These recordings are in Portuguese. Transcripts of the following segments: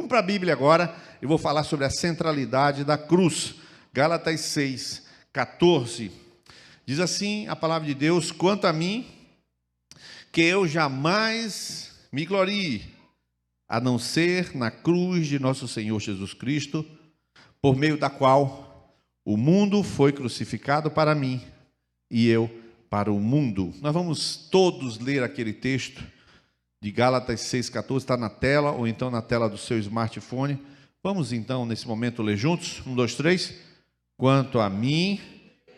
Vamos para a Bíblia agora. Eu vou falar sobre a centralidade da cruz. Gálatas 6, 14. Diz assim a palavra de Deus: quanto a mim, que eu jamais me glorie, a não ser na cruz de nosso Senhor Jesus Cristo, por meio da qual o mundo foi crucificado para mim e eu para o mundo. Nós vamos todos ler aquele texto de Gálatas 6,14, está na tela, ou então na tela do seu smartphone. Vamos então, nesse momento, ler juntos? 1, 2, 3. Quanto a mim,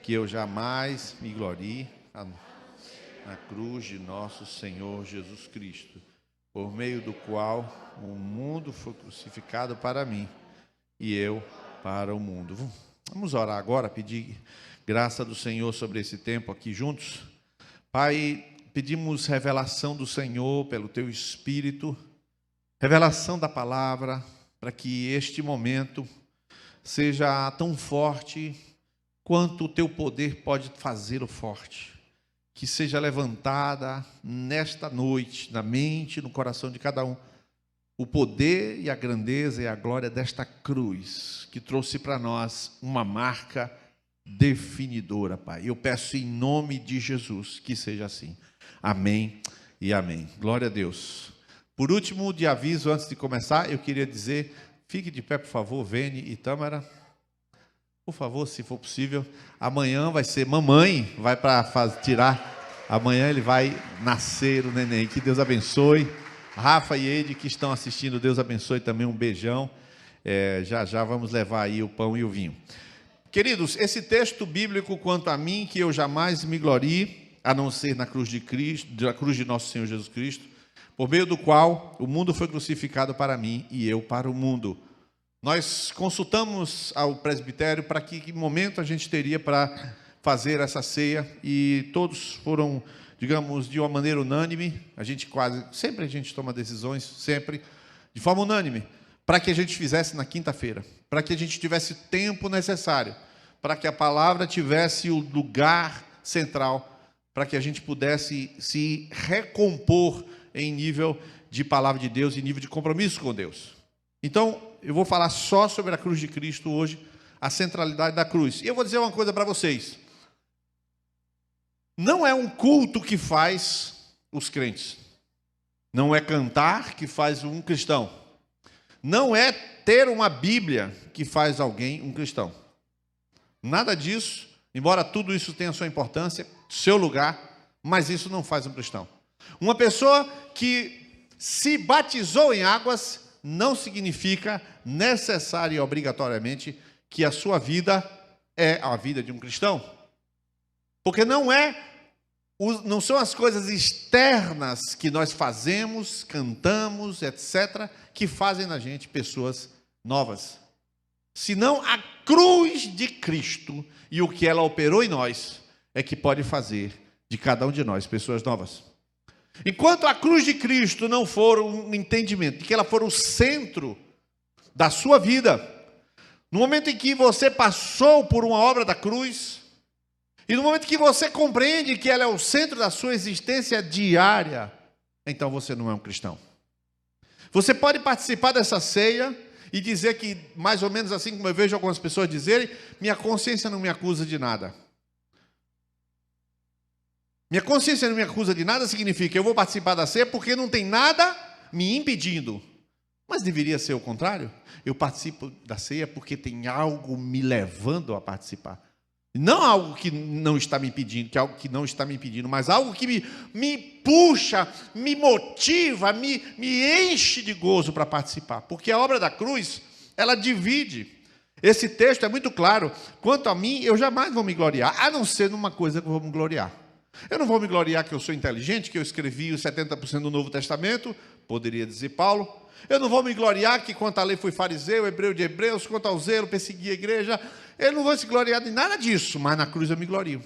que eu jamais me glorie na cruz de nosso Senhor Jesus Cristo, por meio do qual o mundo foi crucificado para mim e eu para o mundo. Vamos orar agora, pedir graça do Senhor sobre esse tempo aqui juntos. Pai, pedimos revelação do Senhor pelo Teu Espírito, revelação da palavra, para que este momento seja tão forte quanto o Teu poder pode fazê-lo forte. Que seja levantada nesta noite, na mente e no coração de cada um, o poder e a grandeza e a glória desta cruz, que trouxe para nós uma marca definidora, Pai. Eu peço em nome de Jesus que seja assim. Amém e amém. Glória a Deus. Por último, de aviso, antes de começar, eu queria dizer, fique de pé, por favor, Vene e Tâmara. Por favor, se for possível. Amanhã vai ser mamãe, vai para tirar. Amanhã ele vai nascer o neném. Que Deus abençoe. Rafa e Ede que estão assistindo, Deus abençoe também. Um beijão. Já vamos levar aí o pão e o vinho. Queridos, esse texto bíblico, quanto a mim, que eu jamais me glorie, a não ser na cruz de Cristo, da cruz de nosso Senhor Jesus Cristo, por meio do qual o mundo foi crucificado para mim e eu para o mundo. Nós consultamos ao presbitério para que momento a gente teria para fazer essa ceia, e todos foram, digamos, de uma maneira unânime. Sempre a gente toma decisões, sempre, de forma unânime, para que a gente fizesse na quinta-feira, para que a gente tivesse tempo necessário, para que a palavra tivesse o lugar central, para que a gente pudesse se recompor em nível de palavra de Deus, em nível de compromisso com Deus. Então, eu vou falar só sobre a cruz de Cristo hoje, a centralidade da cruz. E eu vou dizer uma coisa para vocês. Não é um culto que faz os crentes. Não é cantar que faz um cristão. Não é ter uma Bíblia que faz alguém um cristão. Nada disso, embora tudo isso tenha sua importância, seu lugar, mas isso não faz um cristão. Uma pessoa que se batizou em águas não significa necessária e obrigatoriamente que a sua vida é a vida de um cristão. Porque não são as coisas externas que nós fazemos, cantamos, etc., que fazem na gente pessoas novas. Senão a cruz de Cristo e o que ela operou em nós é que pode fazer de cada um de nós pessoas novas. Enquanto a cruz de Cristo não for um entendimento, de que ela for o centro da sua vida, no momento em que você passou por uma obra da cruz, e no momento que você compreende que ela é o centro da sua existência diária, então você não é um cristão. Você pode participar dessa ceia e dizer que, mais ou menos assim como eu vejo algumas pessoas dizerem, minha consciência não me acusa de nada. Minha consciência não me acusa de nada significa que eu vou participar da ceia porque não tem nada me impedindo. Mas deveria ser o contrário. Eu participo da ceia porque tem algo me levando a participar. Não algo que não está me impedindo, que é algo que não está me impedindo, mas algo que me puxa, me motiva, me enche de gozo para participar. Porque a obra da cruz, ela divide. Esse texto é muito claro. Quanto a mim, eu jamais vou me gloriar, a não ser numa coisa que eu vou me gloriar. Eu não vou me gloriar que eu sou inteligente, que eu escrevi os 70% do Novo Testamento, poderia dizer Paulo. Eu não vou me gloriar que quanto à lei fui fariseu, hebreu de hebreus, quanto ao zelo persegui a igreja. Eu não vou se gloriar de nada disso, mas na cruz eu me glorio.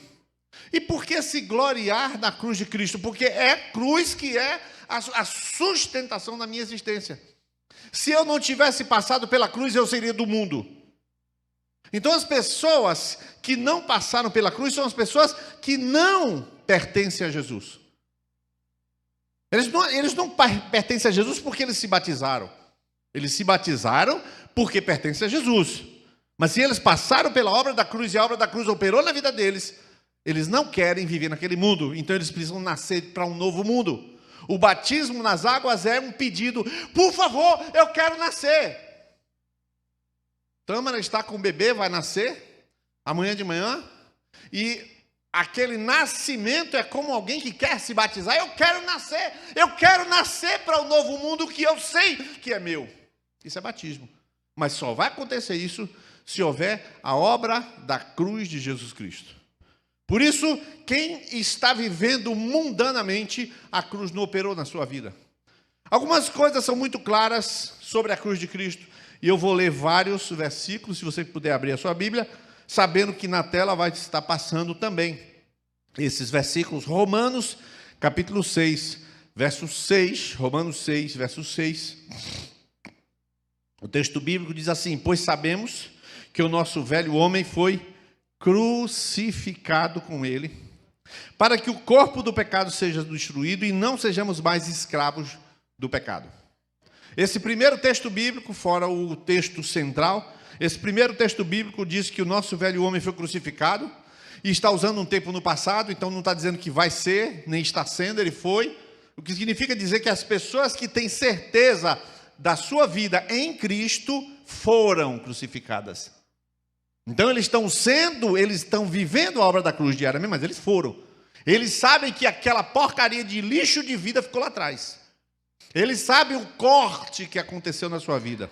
E por que se gloriar na cruz de Cristo? Porque é a cruz que é a sustentação da minha existência. Se eu não tivesse passado pela cruz, eu seria do mundo. Então as pessoas que não passaram pela cruz são as pessoas que não pertencem a Jesus. Eles não pertencem a Jesus porque eles se batizaram. Eles se batizaram porque pertencem a Jesus. Mas se eles passaram pela obra da cruz e a obra da cruz operou na vida deles, eles não querem viver naquele mundo. Então eles precisam nascer para um novo mundo. O batismo nas águas é um pedido. Por favor, eu quero nascer. Tâmara está com o bebê, vai nascer amanhã de manhã. E aquele nascimento é como alguém que quer se batizar. Eu quero nascer para o novo mundo que eu sei que é meu. Isso é batismo. Mas só vai acontecer isso se houver a obra da cruz de Jesus Cristo. Por isso, quem está vivendo mundanamente, a cruz não operou na sua vida. Algumas coisas são muito claras sobre a cruz de Cristo, e eu vou ler vários versículos, se você puder abrir a sua Bíblia, sabendo que na tela vai estar passando também esses versículos. Romanos, capítulo 6, verso 6, Romanos 6, verso 6. O texto bíblico diz assim: pois sabemos que o nosso velho homem foi crucificado com ele, para que o corpo do pecado seja destruído e não sejamos mais escravos do pecado. Esse primeiro texto bíblico, fora o texto central, esse primeiro texto bíblico diz que o nosso velho homem foi crucificado, e está usando um tempo no passado, então não está dizendo que vai ser, nem está sendo, ele foi. O que significa dizer que as pessoas que têm certeza da sua vida em Cristo foram crucificadas. Então eles estão vivendo a obra da cruz diariamente, mas eles foram. Eles sabem que aquela porcaria de lixo de vida ficou lá atrás. Eles sabem o corte que aconteceu na sua vida.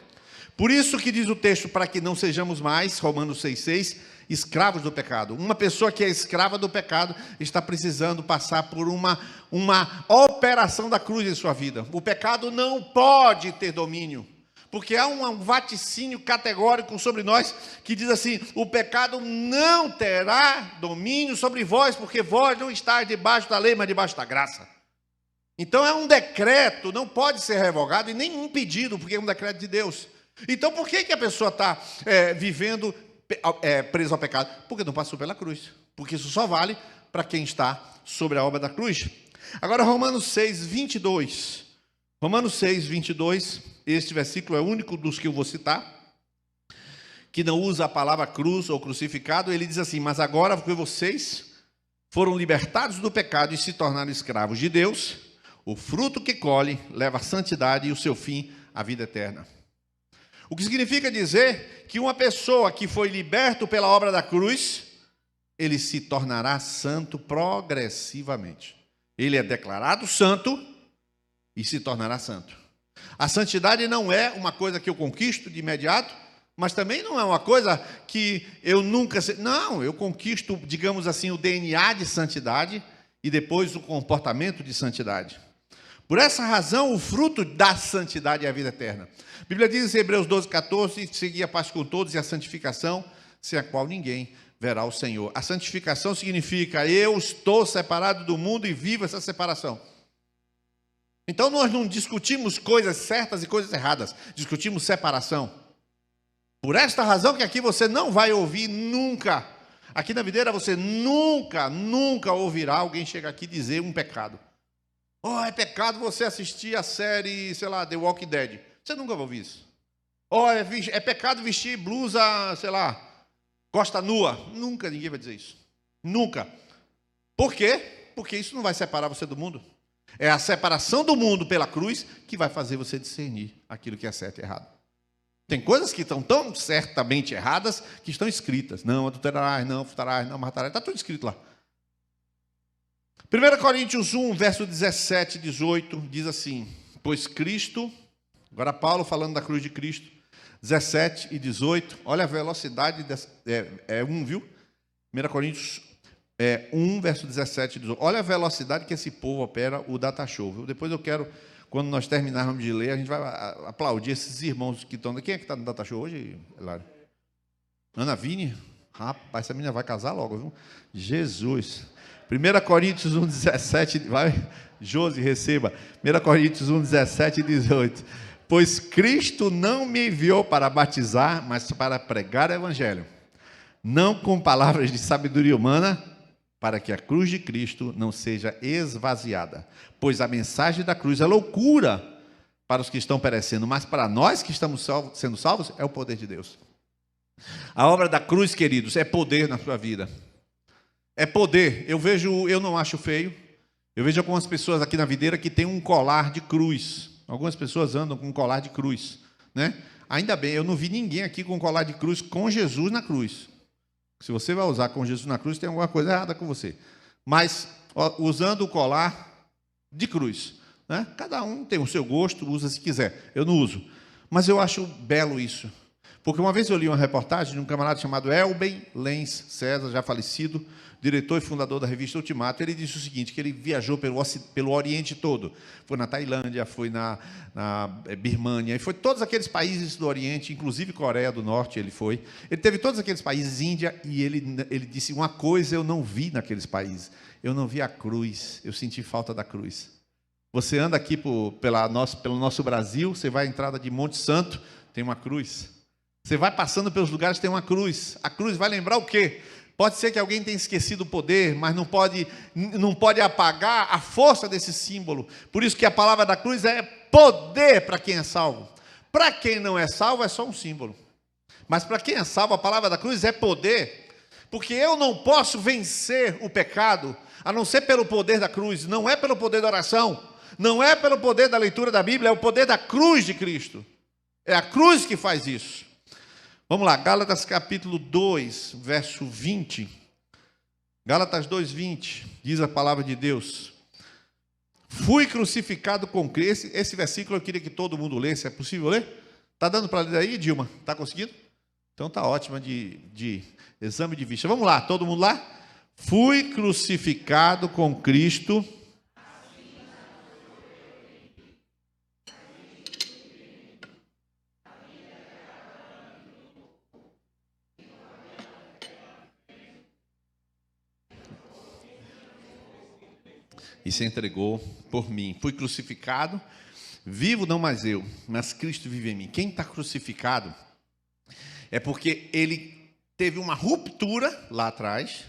Por isso que diz o texto, para que não sejamos mais, Romanos 6,6, escravos do pecado. Uma pessoa que é escrava do pecado está precisando passar por uma operação da cruz em sua vida. O pecado não pode ter domínio. Porque há um vaticínio categórico sobre nós que diz assim: o pecado não terá domínio sobre vós, porque vós não estáis debaixo da lei, mas debaixo da graça. Então é um decreto, não pode ser revogado e nem impedido, porque é um decreto de Deus. Então por que a pessoa está vivendo preso ao pecado? Porque não passou pela cruz. Porque isso só vale para quem está sobre a obra da cruz. Agora Romanos 6, 22. Romanos 6, 22, este versículo é o único dos que eu vou citar, que não usa a palavra cruz ou crucificado. Ele diz assim: mas agora que vocês foram libertados do pecado e se tornaram escravos de Deus, o fruto que colhe leva a santidade e o seu fim, a vida eterna. O que significa dizer que uma pessoa que foi liberta pela obra da cruz, ele se tornará santo progressivamente. Ele é declarado santo e se tornará santo. A santidade não é uma coisa que eu conquisto de imediato, mas também não é uma coisa que eu nunca... Não, eu conquisto, digamos assim, o DNA de santidade e depois o comportamento de santidade. Por essa razão, o fruto da santidade é a vida eterna. A Bíblia diz em Hebreus 12, 14, seguir a paz com todos e a santificação, sem a qual ninguém verá o Senhor. A santificação significa: eu estou separado do mundo e vivo essa separação. Então nós não discutimos coisas certas e coisas erradas, discutimos separação. Por esta razão que aqui você não vai ouvir nunca, aqui na videira você nunca ouvirá alguém chegar aqui dizer um pecado. Oh, é pecado você assistir a série, sei lá, The Walking Dead. Você nunca vai ouvir isso. Oh, é pecado vestir blusa, sei lá, costa nua. Nunca ninguém vai dizer isso. Nunca. Por quê? Porque isso não vai separar você do mundo. É a separação do mundo pela cruz que vai fazer você discernir aquilo que é certo e errado. Tem coisas que estão tão certamente erradas que estão escritas. Não adulterarás, não furtarás, não matarás. Está tudo escrito lá. 1 Coríntios 1, verso 17 e 18, diz assim: pois Cristo, agora Paulo falando da cruz de Cristo, 17 e 18, olha a velocidade, é 1, viu? 1 Coríntios 1, verso 17 e 18. Olha a velocidade que esse povo opera o data show. Viu? Depois eu quero, quando nós terminarmos de ler, a gente vai aplaudir esses irmãos que estão... Quem é que está no data show hoje, Hilário? Ana Vini? Rapaz, essa menina vai casar logo, viu? Jesus. 1 Coríntios 1, 17, vai, Josi, receba. 1 Coríntios 1, 17 e 18. Pois Cristo não me enviou para batizar, mas para pregar o evangelho, não com palavras de sabedoria humana, para que a cruz de Cristo não seja esvaziada. Pois a mensagem da cruz é loucura para os que estão perecendo, mas para nós que estamos sendo salvos, é o poder de Deus. A obra da cruz, queridos, é poder na sua vida. É poder. Eu não acho feio. Eu vejo algumas pessoas aqui na videira que tem um colar de cruz. Algumas pessoas andam com um colar de cruz, né? Ainda bem, eu não vi ninguém aqui com um colar de cruz com Jesus na cruz. Se você vai usar com Jesus na cruz, tem alguma coisa errada com você. Mas usando o colar de cruz, né? Cada um tem o seu gosto, usa se quiser. Eu não uso. Mas eu acho belo isso. Porque uma vez eu li uma reportagem de um camarada chamado Elben Lenz César, já falecido, diretor e fundador da revista Ultimato. Ele disse o seguinte, que ele viajou pelo Oriente todo. Foi na Tailândia, foi na Birmânia, e foi todos aqueles países do Oriente, inclusive Coreia do Norte ele foi. Ele teve todos aqueles países, Índia, e ele disse, uma coisa eu não vi naqueles países. Eu não vi a cruz, eu senti falta da cruz. Você anda aqui pelo nosso Brasil, você vai à entrada de Monte Santo, tem uma cruz. Você vai passando pelos lugares, tem uma cruz. A cruz vai lembrar o quê? Pode ser que alguém tenha esquecido o poder, mas não pode apagar a força desse símbolo. Por isso que a palavra da cruz é poder para quem é salvo. Para quem não é salvo, é só um símbolo. Mas para quem é salvo, a palavra da cruz é poder. Porque eu não posso vencer o pecado, a não ser pelo poder da cruz. Não é pelo poder da oração, não é pelo poder da leitura da Bíblia, é o poder da cruz de Cristo. É a cruz que faz isso. Vamos lá, Gálatas capítulo 2, verso 20. Gálatas 2, 20, diz a palavra de Deus. Fui crucificado com Cristo. Esse versículo eu queria que todo mundo lesse. É possível ler? Está dando para ler aí, Dilma? Está conseguindo? Então está ótima de exame de vista. Vamos lá, todo mundo lá? Fui crucificado com Cristo. E se entregou por mim. Fui crucificado, vivo não mais eu, mas Cristo vive em mim. Quem está crucificado é porque ele teve uma ruptura lá atrás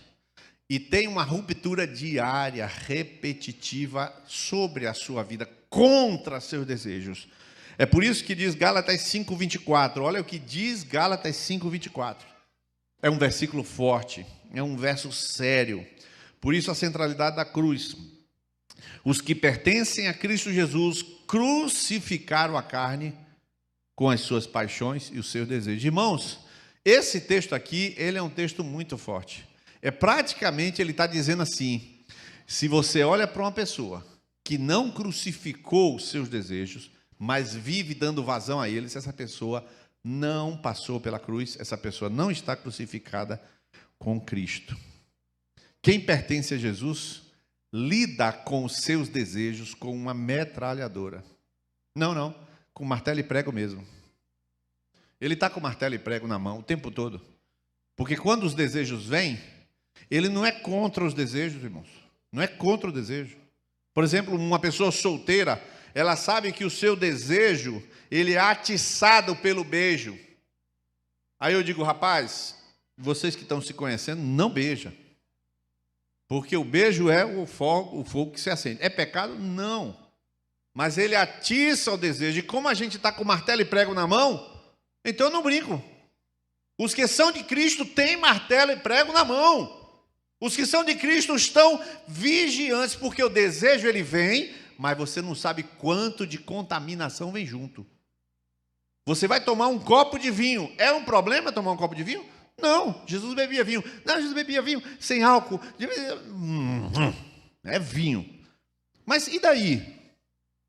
e tem uma ruptura diária, repetitiva sobre a sua vida, contra seus desejos. É por isso que diz Gálatas 5:24. Olha o que diz Gálatas 5:24. É um versículo forte, é um verso sério. Por isso a centralidade da cruz. Os que pertencem a Cristo Jesus crucificaram a carne com as suas paixões e os seus desejos. Irmãos, esse texto aqui, ele é um texto muito forte. Praticamente, ele está dizendo assim, se você olha para uma pessoa que não crucificou os seus desejos, mas vive dando vazão a eles, essa pessoa não passou pela cruz, essa pessoa não está crucificada com Cristo. Quem pertence a Jesus lida com os seus desejos com uma metralhadora. Não, com martelo e prego mesmo. Ele está com martelo e prego na mão o tempo todo. Porque quando os desejos vêm, ele não é contra os desejos, irmãos. Não é contra o desejo. Por exemplo, uma pessoa solteira, ela sabe que o seu desejo, ele é atiçado pelo beijo. Aí eu digo, rapaz, vocês que estão se conhecendo, não beija. Porque o beijo é o fogo que se acende. É pecado? Não. Mas ele atiça o desejo. E como a gente está com martelo e prego na mão, então eu não brinco. Os que são de Cristo têm martelo e prego na mão. Os que são de Cristo estão vigiantes, porque o desejo ele vem, mas você não sabe quanto de contaminação vem junto. Você vai tomar um copo de vinho. É um problema tomar um copo de vinho? Não, Jesus bebia vinho. Não, Jesus bebia vinho sem álcool. É vinho. Mas e daí?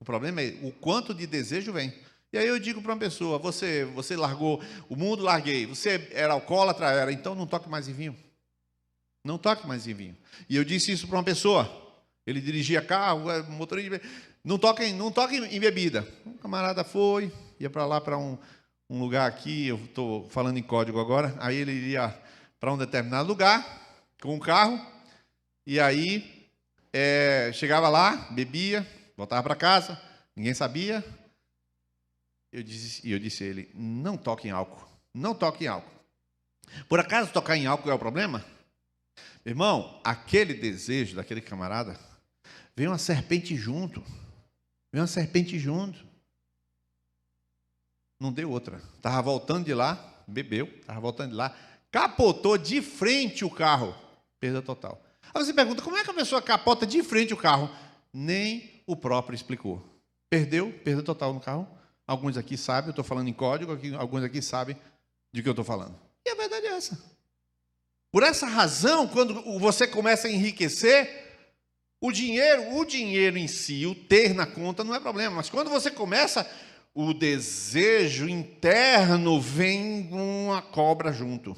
O problema é o quanto de desejo vem. E aí eu digo para uma pessoa, você largou o mundo, larguei. Você era alcoólatra, era, então não toque mais em vinho. Não toque mais em vinho. E eu disse isso para uma pessoa. Ele dirigia carro, motorista. Não toque em bebida. Um camarada foi, ia para lá, para um lugar aqui, eu estou falando em código agora, aí ele ia para um determinado lugar, com um carro, e aí chegava lá, bebia, voltava para casa, ninguém sabia, eu disse a ele, não toque em álcool, não toque em álcool. Por acaso tocar em álcool é o problema? Irmão, aquele desejo daquele camarada, veio uma serpente junto, Não deu outra. Estava voltando de lá, bebeu, estava voltando de lá, capotou de frente o carro. Perda total. Aí você pergunta, como é que a pessoa capota de frente o carro? Nem o próprio explicou. Perdeu, perda total no carro. Alguns aqui sabem, eu estou falando em código, alguns aqui sabem de que eu estou falando. E a verdade é essa. Por essa razão, quando você começa a enriquecer, o dinheiro em si, o ter na conta não é problema. Mas quando você começa, o desejo interno vem uma cobra junto.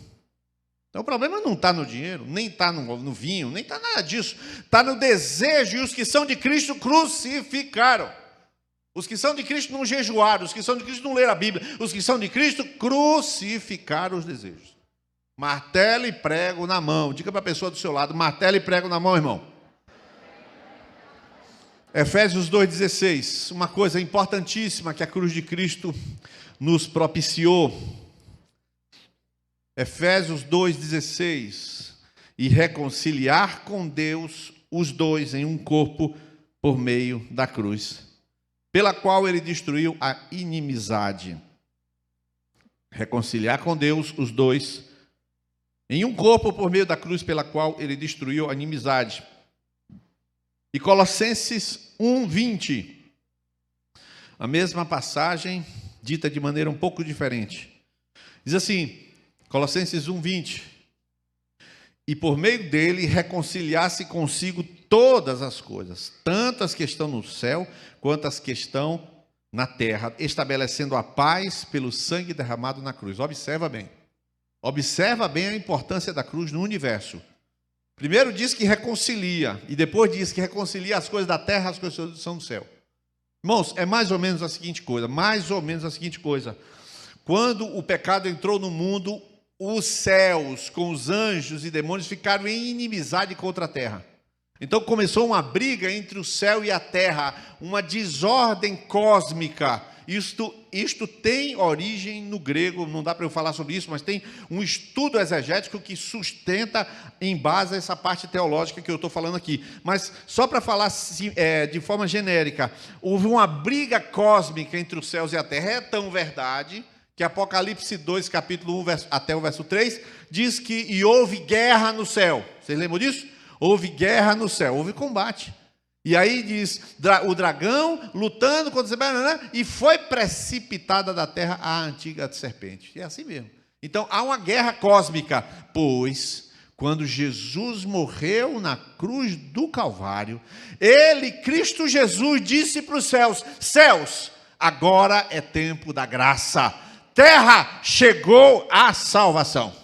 Então o problema não está no dinheiro, nem está no vinho, nem está nada disso. Está no desejo, e os que são de Cristo crucificaram. Os que são de Cristo não jejuaram, os que são de Cristo não leram a Bíblia, os que são de Cristo crucificaram os desejos. Martelo e prego na mão. Diga para a pessoa do seu lado, martelo e prego na mão, irmão. Efésios 2,16, uma coisa importantíssima que a cruz de Cristo nos propiciou. Efésios 2,16, e reconciliar com Deus os dois em um corpo por meio da cruz, pela qual ele destruiu a inimizade. Reconciliar com Deus os dois em um corpo por meio da cruz, pela qual ele destruiu a inimizade. E Colossenses 1:20, a mesma passagem, dita de maneira um pouco diferente. Diz assim, Colossenses 1:20, e por meio dele reconciliasse consigo todas as coisas, tanto as que estão no céu, quanto as que estão na terra, estabelecendo a paz pelo sangue derramado na cruz. Observa bem a importância da cruz no universo. Primeiro diz que reconcilia, e depois diz que reconcilia as coisas da terra, as coisas que são do céu. Irmãos, é mais ou menos a seguinte coisa, quando o pecado entrou no mundo, os céus com os anjos e demônios ficaram em inimizade contra a terra. Então começou uma briga entre o céu e a terra, uma desordem cósmica. Isto tem origem no grego, não dá para eu falar sobre isso, mas tem um estudo exegético que sustenta em base a essa parte teológica que eu estou falando aqui. Mas só para falar de forma genérica, houve uma briga cósmica entre os céus e a terra. É tão verdade que Apocalipse 2, capítulo 1, até o verso 3, diz que houve guerra no céu. Vocês lembram disso? Houve guerra no céu, houve combate. E aí diz, o dragão lutando contra o e foi precipitada da terra a antiga serpente. É assim mesmo. Então há uma guerra cósmica, pois quando Jesus morreu na cruz do Calvário, ele, Cristo Jesus, disse para os céus, céus, agora é tempo da graça. Terra, chegou a salvação.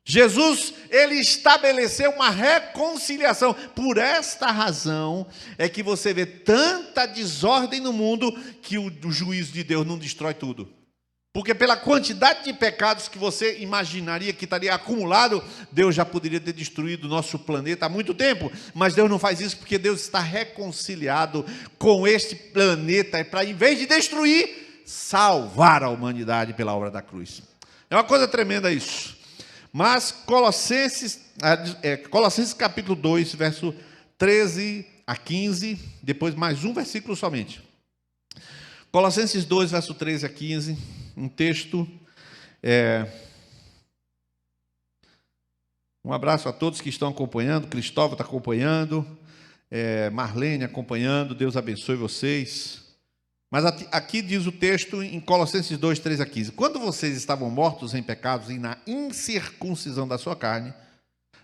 Jesus, ele estabeleceu uma reconciliação. Por esta razão é que você vê tanta desordem no mundo que o juízo de Deus não destrói tudo. Porque pela quantidade de pecados que você imaginaria que estaria acumulado, Deus já poderia ter destruído o nosso planeta há muito tempo. Mas Deus não faz isso porque Deus está reconciliado com este planeta para, em vez de destruir, salvar a humanidade pela obra da cruz. É uma coisa tremenda isso. Mas Colossenses capítulo 2, verso 13 a 15, depois mais um versículo somente. Colossenses 2, verso 13 a 15, um texto. Um abraço a todos que estão acompanhando, Cristóvão está acompanhando, Marlene acompanhando, Deus abençoe vocês. Mas aqui diz o texto em Colossenses 2, 13 a 15. Quando vocês estavam mortos em pecados e na incircuncisão da sua carne,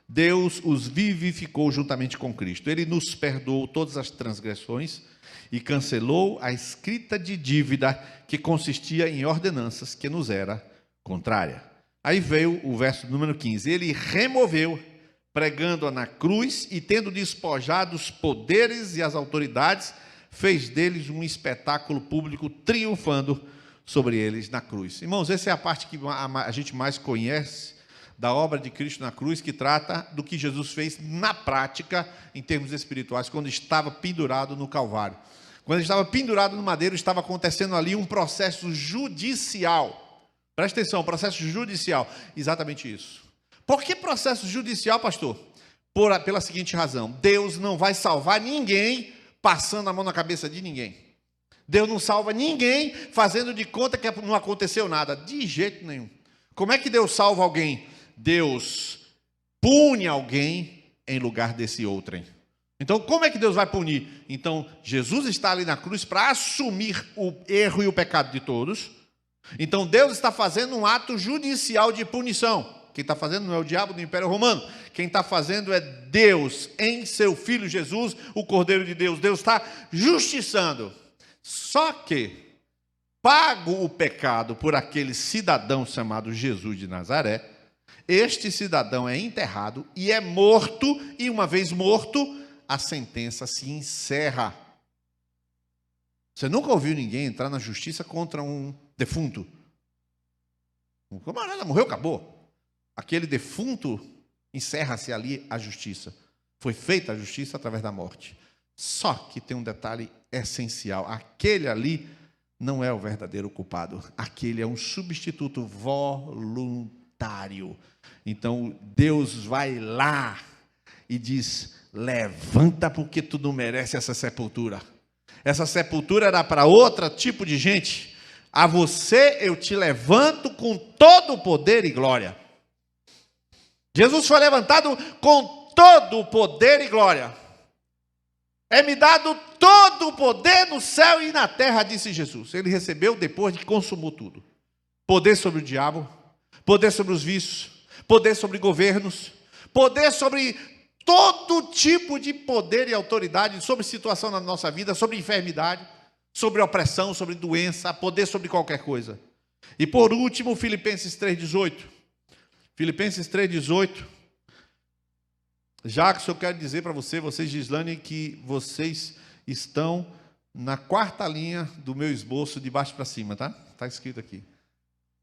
Deus os vivificou juntamente com Cristo. Ele nos perdoou todas as transgressões e cancelou a escrita de dívida que consistia em ordenanças que nos era contrária. Aí veio o verso número 15. Ele removeu, pregando-a na cruz e tendo despojado os poderes e as autoridades, fez deles um espetáculo público, triunfando sobre eles na cruz. Irmãos, essa é a parte que a gente mais conhece da obra de Cristo na cruz, que trata do que Jesus fez na prática, em termos espirituais, quando estava pendurado no Calvário. Quando ele estava pendurado no madeiro, estava acontecendo ali um processo judicial. Presta atenção, processo judicial. Exatamente isso. Por que processo judicial, pastor? Pela seguinte razão: Deus não vai salvar ninguém passando a mão na cabeça de ninguém. Deus não salva ninguém fazendo de conta que não aconteceu nada. De jeito nenhum. Como é que Deus salva alguém? Deus pune alguém em lugar desse outrem. Então, como é que Deus vai punir? Então, Jesus está ali na cruz para assumir o erro e o pecado de todos. Então, Deus está fazendo um ato judicial de punição. Quem está fazendo não é o diabo do Império Romano. Quem está fazendo é Deus, em seu Filho Jesus, o Cordeiro de Deus. Deus está justiçando. Só que, pago o pecado por aquele cidadão chamado Jesus de Nazaré, este cidadão é enterrado e é morto, e uma vez morto, a sentença se encerra. Você nunca ouviu ninguém entrar na justiça contra um defunto? O camarada morreu, acabou. Aquele defunto, encerra-se ali a justiça. Foi feita a justiça através da morte. Só que tem um detalhe essencial. Aquele ali não é o verdadeiro culpado. Aquele é um substituto voluntário. Então, Deus vai lá e diz: levanta, porque tu não merece essa sepultura. Essa sepultura era para outro tipo de gente. A você eu te levanto com todo o poder e glória. Jesus foi levantado com todo o poder e glória. É-me dado todo o poder no céu e na terra, disse Jesus. Ele recebeu depois de que consumou tudo. Poder sobre o diabo, poder sobre os vícios, poder sobre governos, poder sobre todo tipo de poder e autoridade, sobre situação na nossa vida, sobre enfermidade, sobre opressão, sobre doença, poder sobre qualquer coisa. E por último, Filipenses 3,18. Filipenses 3,18. Jackson, eu quero dizer para vocês de Islane, que vocês estão na quarta linha do meu esboço, de baixo para cima, tá? Está escrito aqui.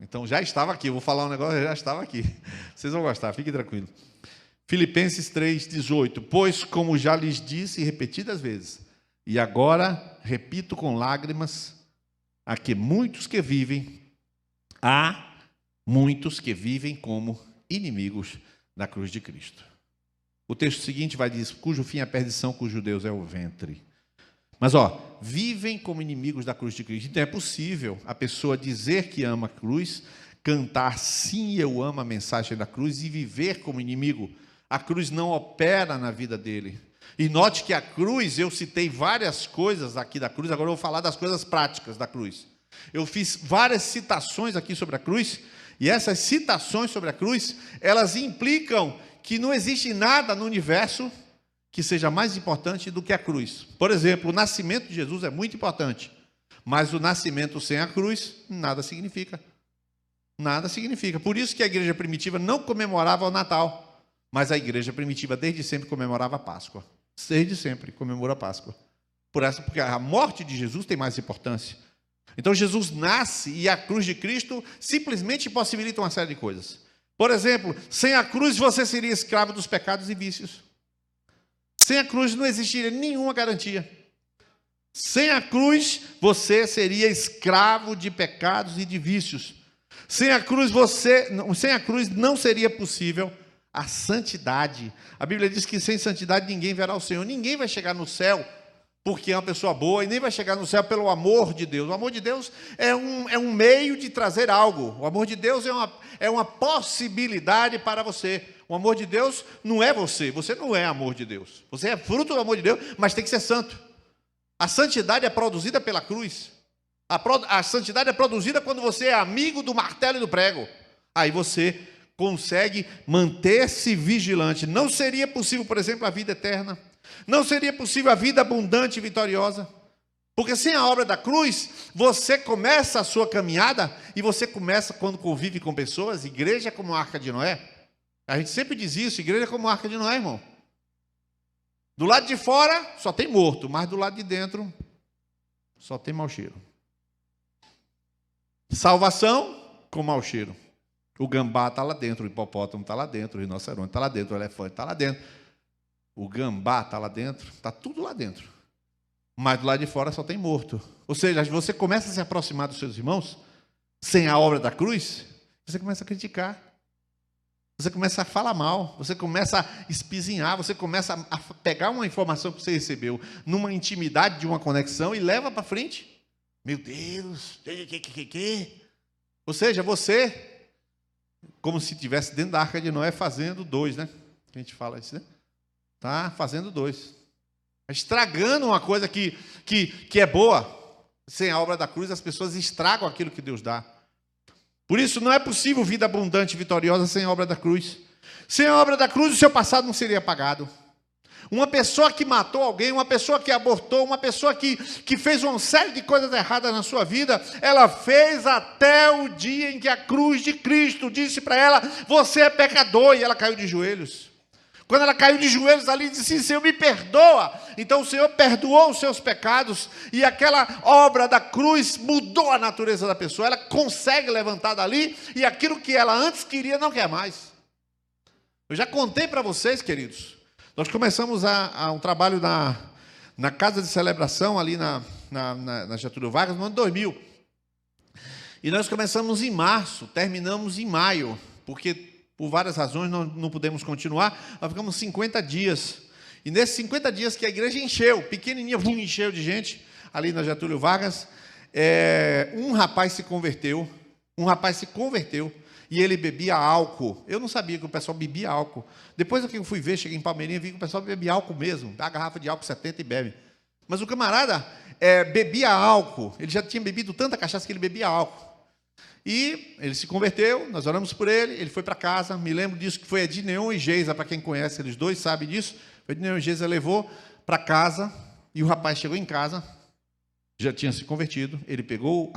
Então, já estava aqui, eu vou falar um negócio, já estava aqui. Vocês vão gostar, fiquem tranquilos. Filipenses 3,18. Pois, como já lhes disse repetidas vezes, e agora repito com lágrimas, há muitos que vivem como inimigos da cruz de Cristo. O texto seguinte vai dizer: cujo fim é a perdição, cujo Deus é o ventre. Mas, vivem como inimigos da cruz de Cristo. Então é possível a pessoa dizer que ama a cruz, cantar sim, eu amo a mensagem da cruz, e viver como inimigo. A cruz não opera na vida dele. E note que a cruz, eu citei várias coisas aqui da cruz, agora eu vou falar das coisas práticas da cruz. Eu fiz várias citações aqui sobre a cruz, e essas citações sobre a cruz, elas implicam que não existe nada no universo que seja mais importante do que a cruz. Por exemplo, o nascimento de Jesus é muito importante, mas o nascimento sem a cruz nada significa. Nada significa. Por isso que a igreja primitiva não comemorava o Natal, mas a igreja primitiva desde sempre comemorava a Páscoa. Desde sempre comemora a Páscoa. Porque a morte de Jesus tem mais importância. Então Jesus nasce e a cruz de Cristo simplesmente possibilita uma série de coisas. Por exemplo, sem a cruz você seria escravo dos pecados e vícios. Sem a cruz não existiria nenhuma garantia. Sem a cruz você seria escravo de pecados e de vícios. Sem a cruz não seria possível a santidade. A Bíblia diz que sem santidade ninguém verá o Senhor. Ninguém vai chegar no céu porque é uma pessoa boa, e nem vai chegar no céu pelo amor de Deus. O amor de Deus é um meio de trazer algo. O amor de Deus é uma possibilidade para você. O amor de Deus não é você. Você não é amor de Deus. Você é fruto do amor de Deus, mas tem que ser santo. A santidade é produzida pela cruz. A santidade é produzida quando você é amigo do martelo e do prego. Aí você consegue manter-se vigilante. Não seria possível, por exemplo, a vida eterna. Não seria possível a vida abundante e vitoriosa. Porque sem a obra da cruz, você começa a sua caminhada, e você começa quando convive com pessoas. Igreja é como a Arca de Noé. A gente sempre diz isso, igreja é como a Arca de Noé, irmão. Do lado de fora só tem morto, mas do lado de dentro só tem mau cheiro. Salvação com mau cheiro. O gambá está lá dentro, o hipopótamo está lá dentro, o rinoceronte está lá dentro, o elefante está lá dentro. O gambá está lá dentro, está tudo lá dentro. Mas do lado de fora só tem morto. Ou seja, você começa a se aproximar dos seus irmãos, sem a obra da cruz, você começa a criticar. Você começa a falar mal, você começa a espizinhar, você começa a pegar uma informação que você recebeu numa intimidade de uma conexão e leva para frente. Meu Deus, que? Ou seja, você, como se estivesse dentro da arca de Noé fazendo 2, né? A gente fala isso, né? Tá fazendo 2. Estragando uma coisa que é boa. Sem a obra da cruz, as pessoas estragam aquilo que Deus dá. Por isso, não é possível vida abundante e vitoriosa sem a obra da cruz. Sem a obra da cruz, o seu passado não seria apagado. Uma pessoa que matou alguém, uma pessoa que abortou, uma pessoa que fez uma série de coisas erradas na sua vida, ela fez até o dia em que a cruz de Cristo disse para ela: você é pecador, e ela caiu de joelhos. Quando ela caiu de joelhos ali, disse assim: Senhor, me perdoa. Então o Senhor perdoou os seus pecados, e aquela obra da cruz mudou a natureza da pessoa. Ela consegue levantar dali, e aquilo que ela antes queria, não quer mais. Eu já contei para vocês, queridos, nós começamos um trabalho na casa de celebração, ali na Getúlio Vargas, no ano 2000. E nós começamos em março, terminamos em maio, porque por várias razões nós não pudemos continuar. Nós ficamos 50 dias. E nesses 50 dias que a igreja encheu, pequenininha, encheu de gente, ali na Getúlio Vargas, um rapaz se converteu, e ele bebia álcool. Eu não sabia que o pessoal bebia álcool. Depois que eu fui ver, cheguei em Palmeirinha, vi que o pessoal bebia álcool mesmo. Dá a garrafa de álcool 70 e bebe. Mas o camarada bebia álcool. Ele já tinha bebido tanta cachaça que ele bebia álcool. E ele se converteu, nós oramos por ele, ele foi para casa. Me lembro disso, que foi Edneon e Geisa, para quem conhece eles dois, sabe disso. Edneon e Geisa levou para casa, e o rapaz chegou em casa, já tinha se convertido. Ele pegou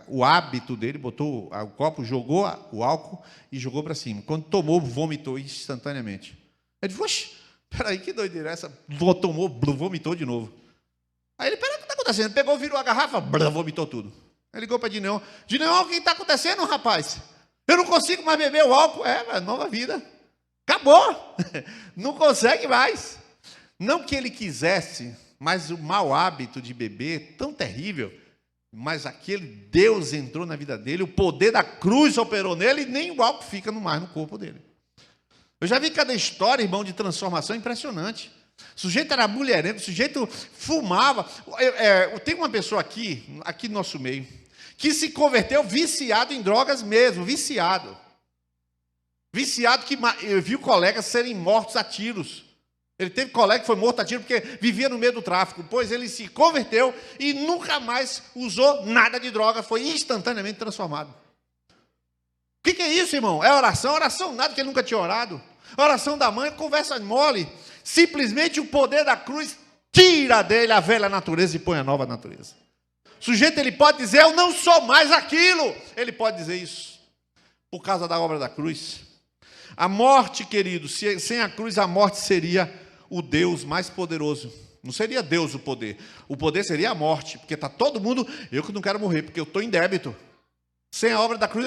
o hábito dele, botou o copo, jogou o álcool e jogou para cima. Quando tomou, vomitou instantaneamente. Ele disse: oxe, peraí, que doideira essa? Tomou, vomitou de novo. Aí ele: peraí, o que está acontecendo? Ele pegou, virou a garrafa, vomitou tudo. Ele ligou para Dineon: Dineon, o que está acontecendo, rapaz? Eu não consigo mais beber o álcool. Nova vida. Acabou. Não consegue mais. Não que ele quisesse, mas o mau hábito de beber, tão terrível, mas aquele Deus entrou na vida dele, o poder da cruz operou nele, e nem o álcool fica mais no corpo dele. Eu já vi cada história, irmão, de transformação impressionante. O sujeito era mulherengo, o sujeito fumava. Tem uma pessoa aqui no nosso meio, que se converteu viciado em drogas mesmo, viciado. Viciado que viu colegas serem mortos a tiros. Ele teve colega que foi morto a tiro porque vivia no meio do tráfico. Pois ele se converteu e nunca mais usou nada de droga, foi instantaneamente transformado. O que é isso, irmão? É oração? Oração nada, que ele nunca tinha orado. Oração da mãe, conversa mole. Simplesmente o poder da cruz tira dele a velha natureza e põe a nova natureza. O sujeito, ele pode dizer: eu não sou mais aquilo. Ele pode dizer isso por causa da obra da cruz. A morte, querido, sem a cruz, a morte seria o Deus mais poderoso. Não seria Deus o poder. O poder seria a morte, porque está todo mundo: eu que não quero morrer, porque eu estou em débito. Sem a obra da cruz,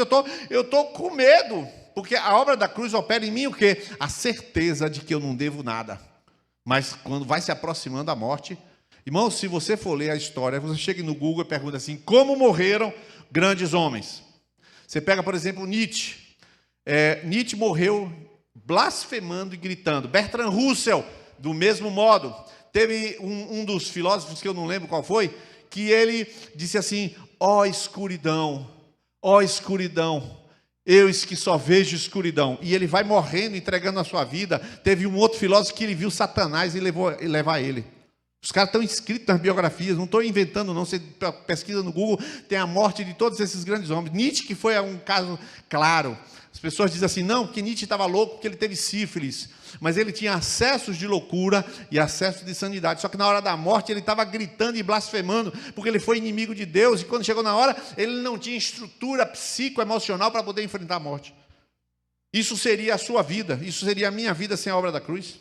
eu estou com medo, porque a obra da cruz opera em mim o quê? A certeza de que eu não devo nada. Mas quando vai se aproximando a morte, irmão, se você for ler a história, você chega no Google e pergunta assim: como morreram grandes homens? Você pega, por exemplo, Nietzsche. Nietzsche morreu blasfemando e gritando. Bertrand Russell, do mesmo modo. Teve um dos filósofos, que eu não lembro qual foi, que ele disse assim: ó escuridão, eu que só vejo escuridão. E ele vai morrendo, entregando a sua vida. Teve um outro filósofo que ele viu Satanás e levar ele. Os caras estão escritos nas biografias, não estou inventando não, você pesquisa no Google, tem a morte de todos esses grandes homens. Nietzsche, que foi um caso claro. As pessoas dizem assim: não, que Nietzsche estava louco porque ele teve sífilis, mas ele tinha acessos de loucura e acessos de sanidade. Só que na hora da morte ele estava gritando e blasfemando, porque ele foi inimigo de Deus, e quando chegou na hora, ele não tinha estrutura psicoemocional para poder enfrentar a morte. Isso seria a sua vida, isso seria a minha vida sem a obra da cruz.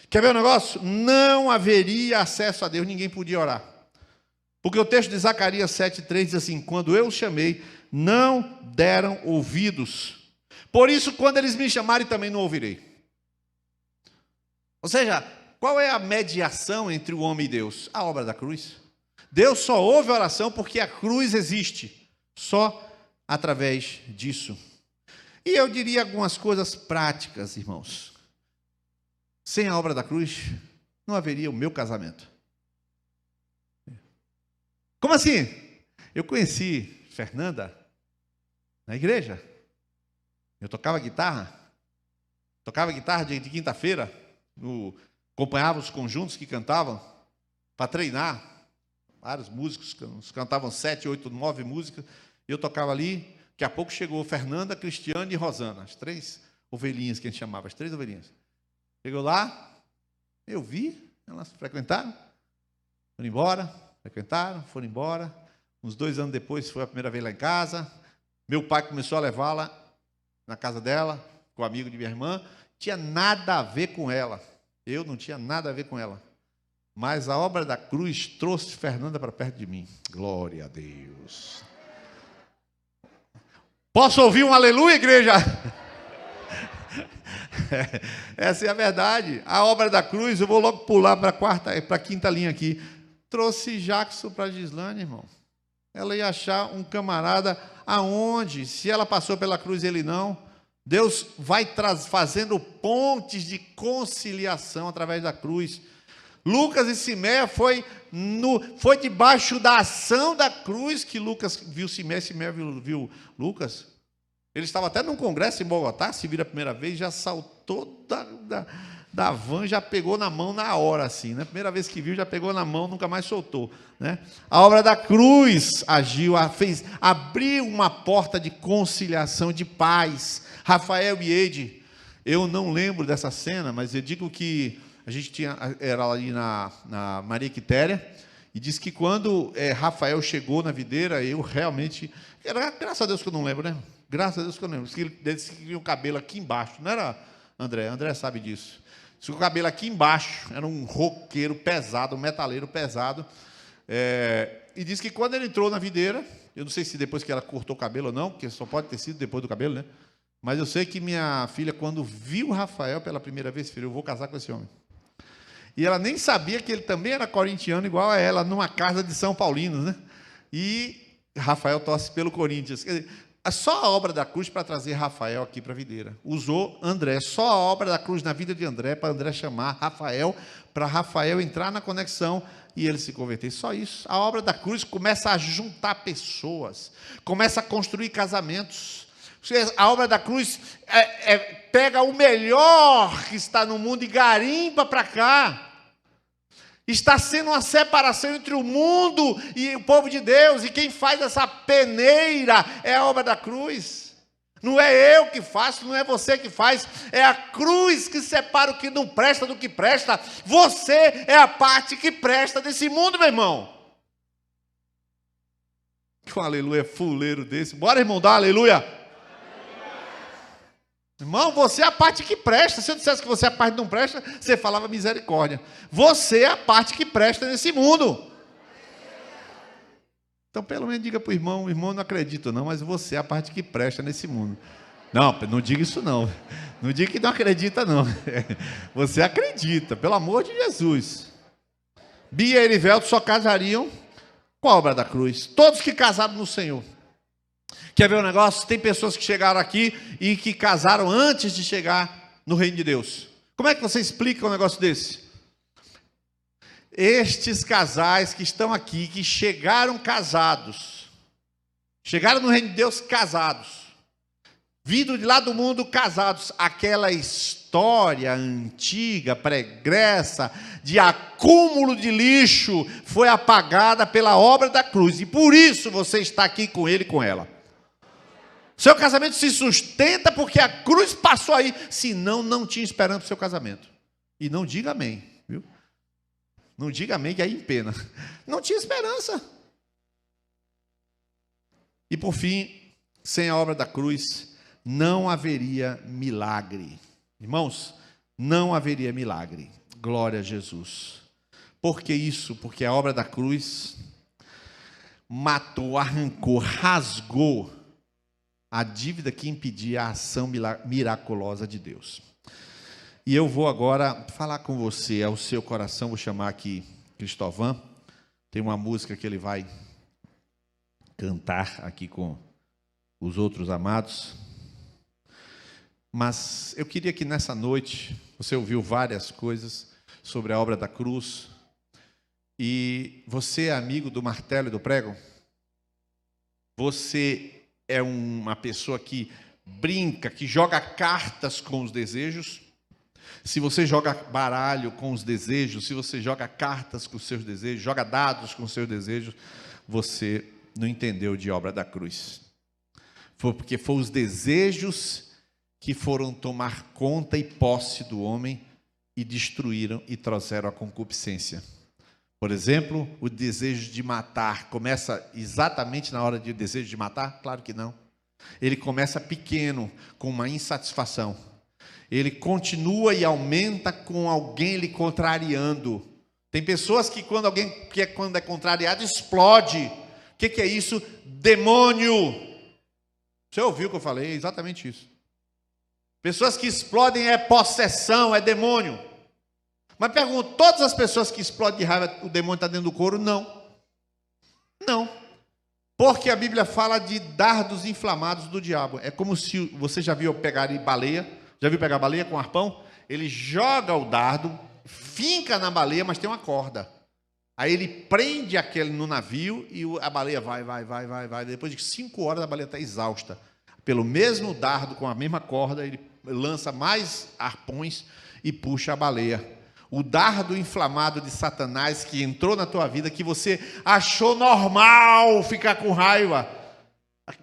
Quer ver o negócio? Não haveria acesso a Deus, ninguém podia orar. Porque o texto de Zacarias 7,3 diz assim: quando eu os chamei, não deram ouvidos. Por isso, quando eles me chamarem, também não ouvirei. Ou seja, qual é a mediação entre o homem e Deus? A obra da cruz. Deus só ouve a oração porque a cruz existe. Só através disso. E eu diria algumas coisas práticas, irmãos. Sem a obra da cruz, não haveria o meu casamento. Como assim? Eu conheci Fernanda na igreja. Eu tocava guitarra de quinta-feira, acompanhava os conjuntos que cantavam para treinar. Vários músicos cantavam 7, 8, 9 músicas. Eu tocava ali. Daqui a pouco chegou Fernanda, Cristiane e Rosana, as 3 ovelhinhas que a gente chamava, as 3 ovelhinhas. Chegou lá, eu vi, elas frequentaram, foram embora, foram embora. Uns 2 anos depois, foi a primeira vez lá em casa. Meu pai começou a levá-la na casa dela, com o amigo de minha irmã. Tinha nada a ver com ela. Eu não tinha nada a ver com ela. Mas a obra da cruz trouxe Fernanda para perto de mim. Glória a Deus. Posso ouvir um aleluia, igreja? Essa é a verdade. A obra da cruz, eu vou logo pular para a quinta linha aqui. Trouxe Jackson para a Gislane, irmão. Ela ia achar um camarada aonde, se ela passou pela cruz e ele não, Deus vai fazendo pontes de conciliação através da cruz. Lucas e Simeia foi debaixo da ação da cruz que Lucas viu Simeia, Simeia viu Lucas. Ele estava até num congresso em Bogotá, se vira a primeira vez, já saltou da van, já pegou na mão na hora, assim, né? Primeira vez que viu, já pegou na mão, nunca mais soltou, né? A obra da cruz agiu, abriu uma porta de conciliação, de paz. Rafael e Eide, eu não lembro dessa cena, mas eu digo que a gente era ali na Maria Quitéria, e diz que quando Rafael chegou na videira, eu realmente, graças a Deus que eu não lembro, né? Graças a Deus que eu não lembro. Eles tinham o cabelo aqui embaixo, não era, André? André sabe disso. O cabelo aqui embaixo, era um roqueiro pesado, um metaleiro pesado. E diz que quando ele entrou na videira, eu não sei se depois que ela cortou o cabelo ou não, porque só pode ter sido depois do cabelo, né? Mas eu sei que minha filha, quando viu o Rafael pela primeira vez, filho, eu vou casar com esse homem. E ela nem sabia que ele também era corintiano, igual a ela, numa casa de São Paulinos, né? E Rafael torce pelo Corinthians. Quer dizer, só a obra da cruz para trazer Rafael aqui para a videira. Usou André, só a obra da cruz na vida de André, para André chamar Rafael, para Rafael entrar na conexão e ele se converter. Só isso. A obra da cruz começa a juntar pessoas, começa a construir casamentos. A obra da cruz pega o melhor que está no mundo e garimpa para cá. Está sendo uma separação entre o mundo e o povo de Deus. E quem faz essa peneira é a obra da cruz. Não é eu que faço, não é você que faz. É a cruz que separa o que não presta do que presta. Você é a parte que presta desse mundo, meu irmão. Que um aleluia fuleiro desse. Bora, irmão, dá um aleluia. Irmão, você é a parte que presta. Se eu dissesse que você é a parte que não presta, você falava misericórdia. Você é a parte que presta nesse mundo. Então, pelo menos diga para o irmão não acredita não, mas você é a parte que presta nesse mundo. Não diga isso não. Não diga que não acredita não. Você acredita, pelo amor de Jesus. Bia e Erivelto só casariam com a obra da cruz. Todos que casaram no Senhor. Quer ver um negócio? Tem pessoas que chegaram aqui e que casaram antes de chegar no reino de Deus. Como é que você explica um negócio desse? Estes casais que estão aqui, que chegaram casados, chegaram no reino de Deus casados, vindo de lá do mundo casados, aquela história antiga, pregressa, de acúmulo de lixo, foi apagada pela obra da cruz. E por isso você está aqui com ele e com ela. Seu casamento se sustenta porque a cruz passou aí, senão não tinha esperança para o seu casamento. E não diga amém, viu? Não diga amém, que aí empena. Não tinha esperança. E por fim, sem a obra da cruz, não haveria milagre. Irmãos, não haveria milagre. Glória a Jesus. Por que isso? Porque a obra da cruz matou, arrancou, rasgou a dívida que impedia a ação miraculosa de Deus. E eu vou agora falar com você, ao seu coração, vou chamar aqui Cristóvão. Tem uma música que ele vai cantar aqui com os outros amados. Mas eu queria que nessa noite, você ouviu várias coisas sobre a obra da cruz. E você é amigo do martelo e do prego? você é uma pessoa que brinca, que joga cartas com os desejos, se você joga baralho com os desejos, se você joga cartas com os seus desejos, joga dados com os seus desejos, você não entendeu de obra da cruz. Foi porque foram os desejos que foram tomar conta e posse do homem e destruíram e trouxeram a concupiscência. Por exemplo, o desejo de matar começa exatamente na hora do desejo de matar? Claro que não. Ele começa pequeno, com uma insatisfação. Ele continua e aumenta com alguém lhe contrariando. Tem pessoas que quando é contrariado, explode. O que é isso? Demônio. Você ouviu o que eu falei? É exatamente isso. Pessoas que explodem é possessão, é demônio. Mas pergunto, todas as pessoas que explodem de raiva, o demônio está dentro do couro? Não. Não. Porque a Bíblia fala de dardos inflamados do diabo. É como se você já viu pegar baleia. Já viu pegar baleia com arpão? Ele joga o dardo, finca na baleia, mas tem uma corda. Aí ele prende aquele no navio e a baleia vai. Depois de 5 horas a baleia está exausta. Pelo mesmo dardo, com a mesma corda, ele lança mais arpões e puxa a baleia. O dardo inflamado de Satanás que entrou na tua vida, que você achou normal ficar com raiva.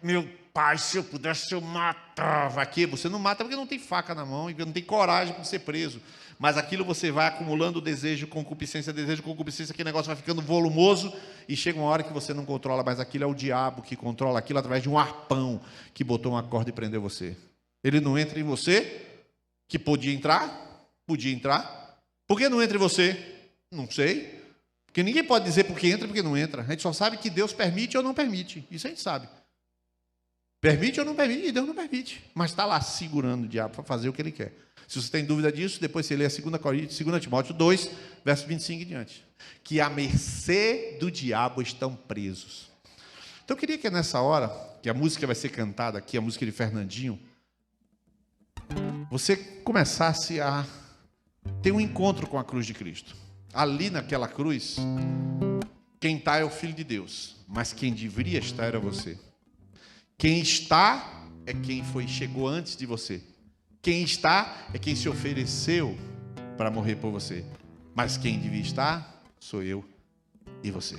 Meu pai, se eu pudesse, eu matava aqui. Você não mata porque não tem faca na mão e não tem coragem para ser preso. Mas aquilo você vai acumulando desejo, concupiscência, aquele negócio vai ficando volumoso e chega uma hora que você não controla mais aquilo. É o diabo que controla aquilo através de um arpão que botou uma corda e prendeu você. Ele não entra em você, que podia entrar. Por que não entra em você? Não sei. Porque ninguém pode dizer porque entra e porque não entra. A gente só sabe que Deus permite ou não permite. Isso a gente sabe. Permite ou não permite? E Deus não permite. Mas está lá segurando o diabo para fazer o que ele quer. Se você tem dúvida disso, depois você lê a 2 Timóteo 2, verso 25 em diante. Que à mercê do diabo estão presos. Então eu queria que nessa hora, que a música vai ser cantada aqui, a música de Fernandinho, você começasse a ter um encontro com a cruz de Cristo. Ali naquela cruz, quem está é o Filho de Deus, mas quem deveria estar era você. Quem está é quem chegou antes de você. Quem está é quem se ofereceu para morrer por você. Mas quem devia estar sou eu e você.